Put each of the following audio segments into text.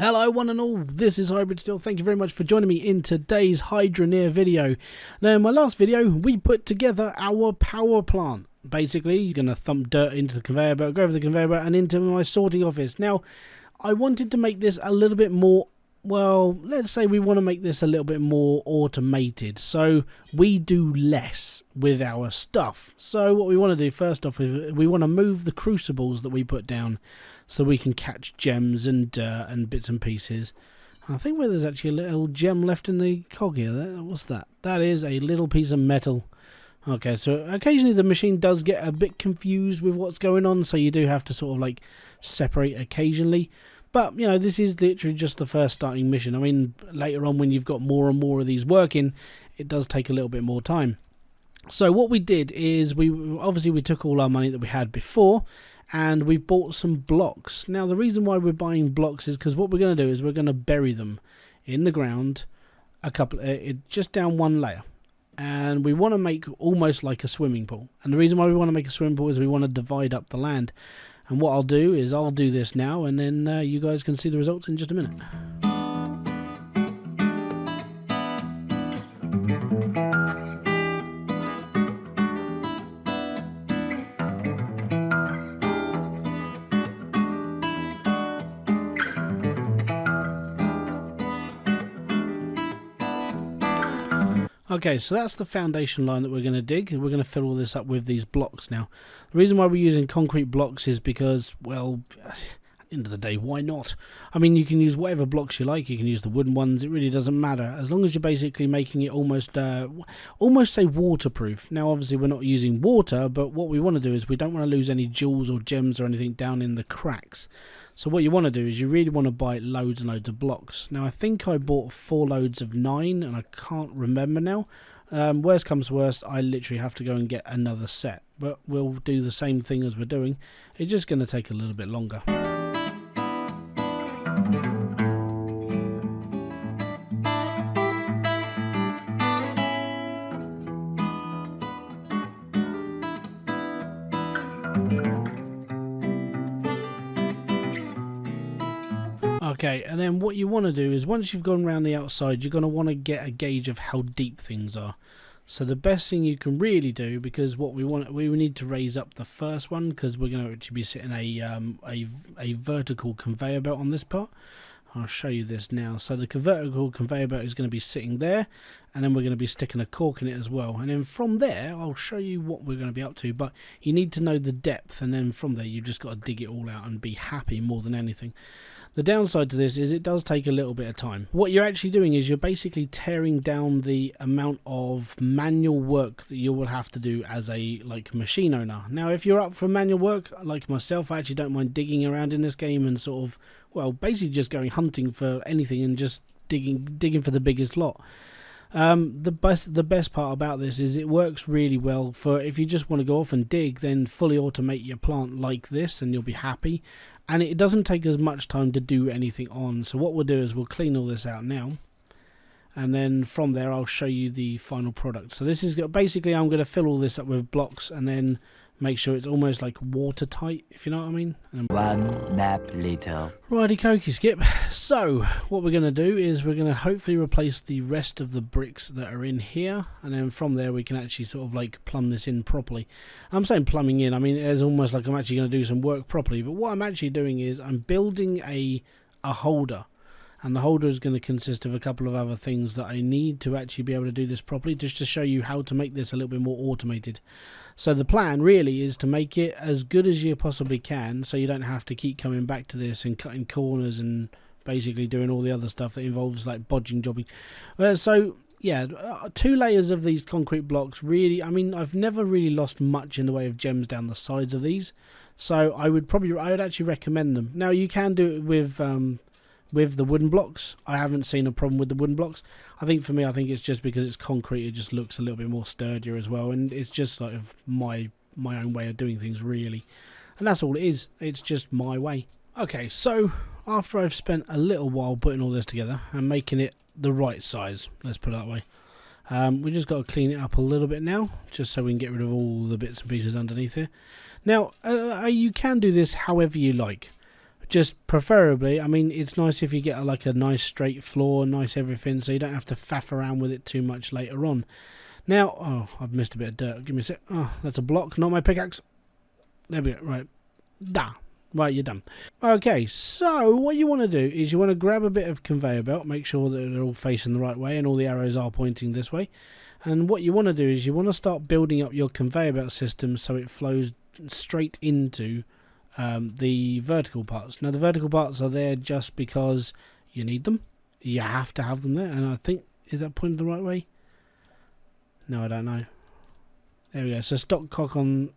Hello one and all, this is Hybridsteel. Thank you very much for joining me in today's Hydroneer video. Now in my last video we put together our power plant. Basically you're going to thump dirt into the conveyor belt, go over the conveyor belt and into my sorting office. Now I wanted to make this a little bit more, well, let's say we want to make this a little bit more automated, so we do less with our stuff. So what we want to do first off is we want to move the crucibles that we put down so we can catch gems and dirt and bits and pieces. I think where there's actually a little gem left in the cog here. What's that? That is a little piece of metal. Okay, so occasionally the machine does get a bit confused with what's going on, so you do have to sort of like separate occasionally. But, you know, this is literally just the first starting mission. I mean, later on when you've got more and more of these working, it does take a little bit more time. So what we did is we took all our money that we had before and we bought some blocks. Now, the reason why we're buying blocks is because what we're going to do is we're going to bury them in the ground, just down one layer. And we want to make almost like a swimming pool. And the reason why we want to make a swimming pool is we want to divide up the land. And what I'll do is I'll do this now, and then you guys can see the results in just a minute. Okay, so that's the foundation line that we're going to dig. We're going to fill all this up with these blocks now. The reason why we're using concrete blocks is because, well, at the end of the day, why not? I mean, you can use whatever blocks you like. You can use the wooden ones. It really doesn't matter, as long as you're basically making it almost say waterproof. Now, obviously, we're not using water, but what we want to do is we don't want to lose any jewels or gems or anything down in the cracks. So what you want to do is you really want to buy loads and loads of blocks. Now I think I bought 4 loads of 9 and I can't remember now. Worst comes to worst, I literally have to go and get another set. But we'll do the same thing as we're doing. It's just going to take a little bit longer. Okay, and then what you want to do is once you've gone around the outside, you're going to want to get a gauge of how deep things are. So the best thing you can really do, because what we need to raise up the first one, because we're going to actually be setting a vertical conveyor belt on this part. I'll show you this now. So the vertical conveyor belt is going to be sitting there, and then we're going to be sticking a cork in it as well. And then from there, I'll show you what we're going to be up to. But you need to know the depth, and then from there, you've just got to dig it all out and be happy more than anything. The downside to this is it does take a little bit of time. What you're actually doing is you're basically tearing down the amount of manual work that you will have to do as a machine owner. Now, if you're up for manual work, like myself, I actually don't mind digging around in this game and sort of, well, basically just going hunting for anything and just digging for the biggest lot. The best part about this is it works really well for if you just want to go off and dig, then fully automate your plant like this and you'll be happy. And it doesn't take as much time to do anything on. So what we'll do is we'll clean all this out now. And then from there I'll show you the final product. So this is basically, I'm going to fill all this up with blocks and then make sure it's almost like watertight, if you know what I mean. One nap later. Righty cokey Skip. So what we're going to do is we're going to hopefully replace the rest of the bricks that are in here, and then from there we can actually sort of like plumb this in properly. I'm saying plumbing in, I mean it's almost like I'm actually going to do some work properly, but what I'm actually doing is I'm building a holder. And the holder is going to consist of a couple of other things that I need to actually be able to do this properly, just to show you how to make this a little bit more automated. So the plan really is to make it as good as you possibly can, so you don't have to keep coming back to this and cutting corners and basically doing all the other stuff that involves like bodging, jobbing. So yeah, 2 layers of these concrete blocks really, I mean, I've never really lost much in the way of gems down the sides of these. So I would actually recommend them. Now you can do it with the wooden blocks. I haven't seen a problem with the wooden blocks. I think for me, I think it's just because it's concrete, it just looks a little bit more sturdier as well, and it's just sort of my own way of doing things really, and that's all it is. It's just my way. Okay, so after I've spent a little while putting all this together and making it the right size, let's put it that way, we just got to clean it up a little bit now, just so we can get rid of all the bits and pieces underneath here. Now you can do this however you like. Just preferably, I mean, it's nice if you get like a nice straight floor, nice everything, so you don't have to faff around with it too much later on. Now, oh, I've missed a bit of dirt. Give me a sec. Oh, that's a block, not my pickaxe. There we go. Right. Da. Right, you're done. Okay, so what you want to do is you want to grab a bit of conveyor belt, make sure that they're all facing the right way and all the arrows are pointing this way. And what you want to do is you want to start building up your conveyor belt system so it flows straight into the vertical parts. Now, the vertical parts are there just because you need them. You have to have them there. And I think, is that pointing the right way? No, I don't know. There we go. So stop cock on.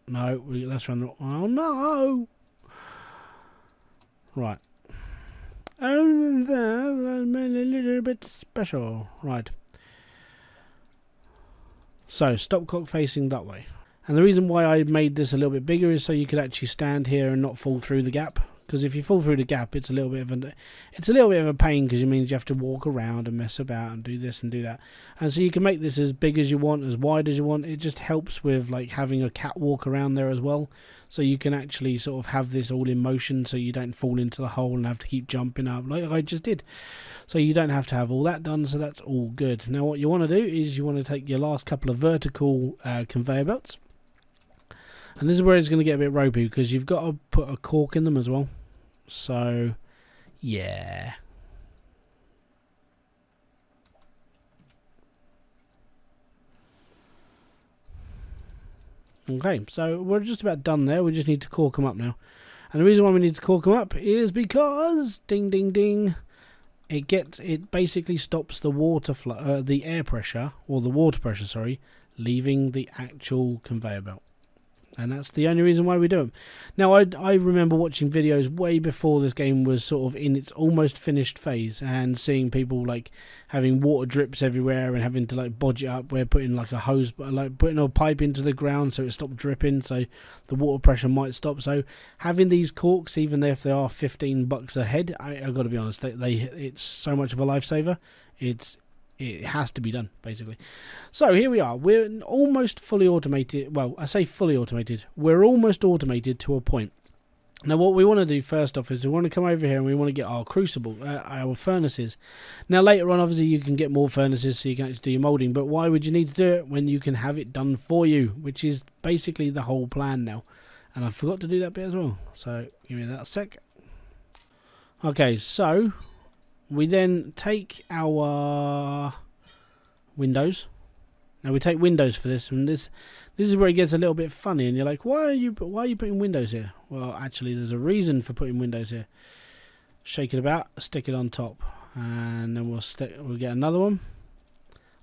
No, that's run. Oh no! Right. Oh, that's a little bit special. Right. So stop cock facing that way. And the reason why I made this a little bit bigger is so you could actually stand here and not fall through the gap. Because if you fall through the gap, it's a little bit of a pain, because it means you have to walk around and mess about and do this and do that. And so you can make this as big as you want, as wide as you want. It just helps with like having a catwalk around there as well. So you can actually sort of have this all in motion, so you don't fall into the hole and have to keep jumping up like I just did. So you don't have to have all that done. So that's all good. Now what you want to do is you want to take your last couple of vertical conveyor belts. And this is where it's going to get a bit ropey, because you've got to put a cork in them as well. So, yeah. Okay, so we're just about done there. We just need to cork them up now. And the reason why we need to cork them up is because, ding, ding, ding, it basically stops the water flow, the air pressure, or the water pressure, sorry, leaving the actual conveyor belt. And that's the only reason why we do them. Now, I remember watching videos way before this game was sort of in its almost finished phase, and seeing people like having water drips everywhere and having to like bodge it up. We're putting like a hose, like putting a pipe into the ground so it stopped dripping, so the water pressure might stop. So having these corks, even if they are $15 a head, I've got to be honest, it's so much of a lifesaver. It has to be done, basically. So here we are. We're almost fully automated. Well, I say fully automated. We're almost automated to a point. Now, what we want to do first off is we want to come over here and we want to get our crucible, our furnaces. Now, later on, obviously, you can get more furnaces so you can actually do your moulding. But why would you need to do it when you can have it done for you, which is basically the whole plan now. And I forgot to do that bit as well. So give me that a sec. Okay, so we then take our windows. Now we take windows for this, and this is where it gets a little bit funny. And you're like, why are you putting windows here? Well, actually, there's a reason for putting windows here. Shake it about, stick it on top, and then we'll get another one.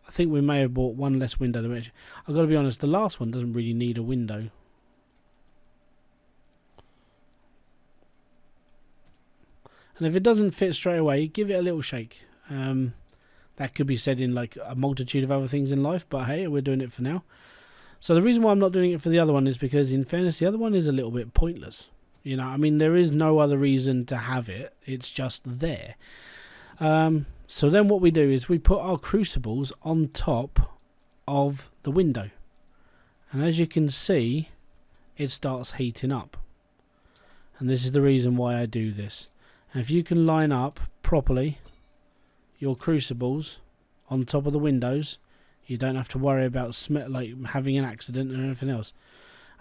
I think we may have bought one less window. I've got to be honest, the last one doesn't really need a window. And if it doesn't fit straight away, give it a little shake. That could be said in like a multitude of other things in life, but hey, we're doing it for now. So the reason why I'm not doing it for the other one is because, in fairness, the other one is a little bit pointless. You know, I mean, there is no other reason to have it. It's just there. So then what we do is we put our crucibles on top of the window. And as you can see, it starts heating up. And this is the reason why I do this. And if you can line up properly your crucibles on top of the windows, you don't have to worry about having an accident or anything else.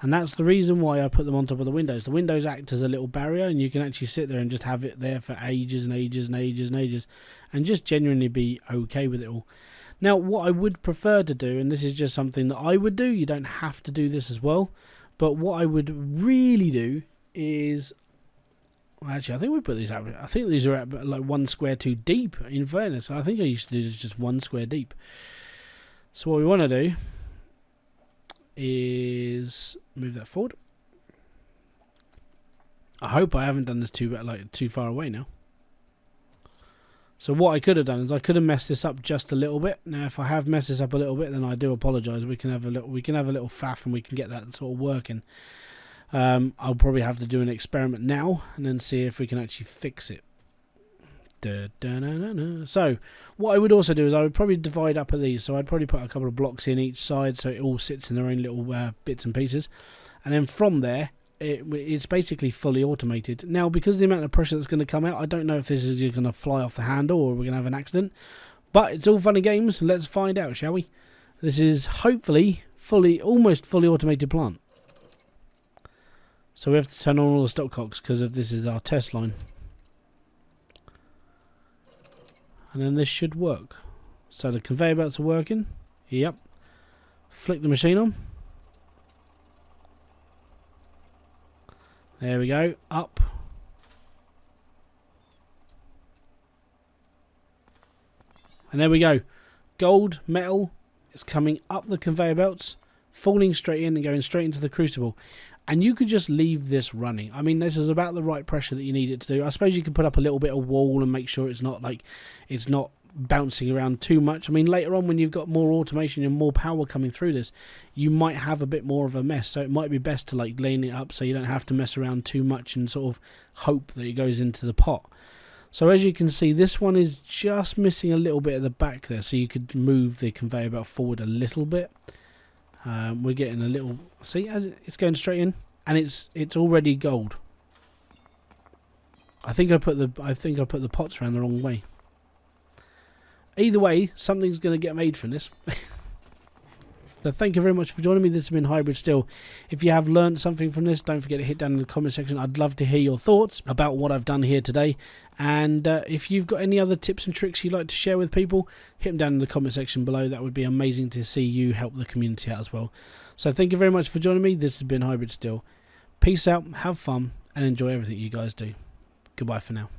And that's the reason why I put them on top of the windows. The windows act as a little barrier, and you can actually sit there and just have it there for ages and ages and ages and ages, and just genuinely be okay with it all. Now, what I would prefer to do, and this is just something that I would do, you don't have to do this as well, but what I would really do is, well, actually, I think we put these out. I think these are at like 1 square too deep, in fairness. I think I used to do this just 1 square deep. So what we want to do is move that forward. I hope I haven't done this too far away now. So what I could have done is I could have messed this up just a little bit. Now, if I have messed this up a little bit, then I do apologise. We can have a little faff, and we can get that sort of working. I'll probably have to do an experiment now and then see if we can actually fix it. So what I would also do is I would probably divide up of these. So I'd probably put a couple of blocks in each side so it all sits in their own little bits and pieces. And then from there, it's basically fully automated. Now, because of the amount of pressure that's going to come out, I don't know if this is going to fly off the handle or we're going to have an accident. But it's all fun and games. Let's find out, shall we? This is hopefully almost fully automated plant. So we have to turn on all the stopcocks because this is our test line. And then this should work. So the conveyor belts are working. Yep. Flick the machine on. There we go. Up. And there we go. Gold, metal, is coming up the conveyor belts, falling straight in and going straight into the crucible. And you could just leave this running. I mean, this is about the right pressure that you need it to do. I suppose you could put up a little bit of wall and make sure it's not bouncing around too much. I mean, later on when you've got more automation and more power coming through this, you might have a bit more of a mess. So it might be best to like lean it up so you don't have to mess around too much and sort of hope that it goes into the pot. So as you can see, this one is just missing a little bit at the back there, so you could move the conveyor belt forward a little bit. We're getting a little, see, as it's going straight in, and it's already gold. I think I put the pots around the wrong way. Either way, something's going to get made from this. So thank you very much for joining me. This has been Hybridsteel. If you have learned something from this, don't forget to hit down in the comment section. I'd love to hear your thoughts about what I've done here today. And if you've got any other tips and tricks you'd like to share with people, hit them down in the comment section below. That would be amazing to see you help the community out as well. So thank you very much for joining me. This has been Hybridsteel. Peace out, have fun, and enjoy everything you guys do. Goodbye for now.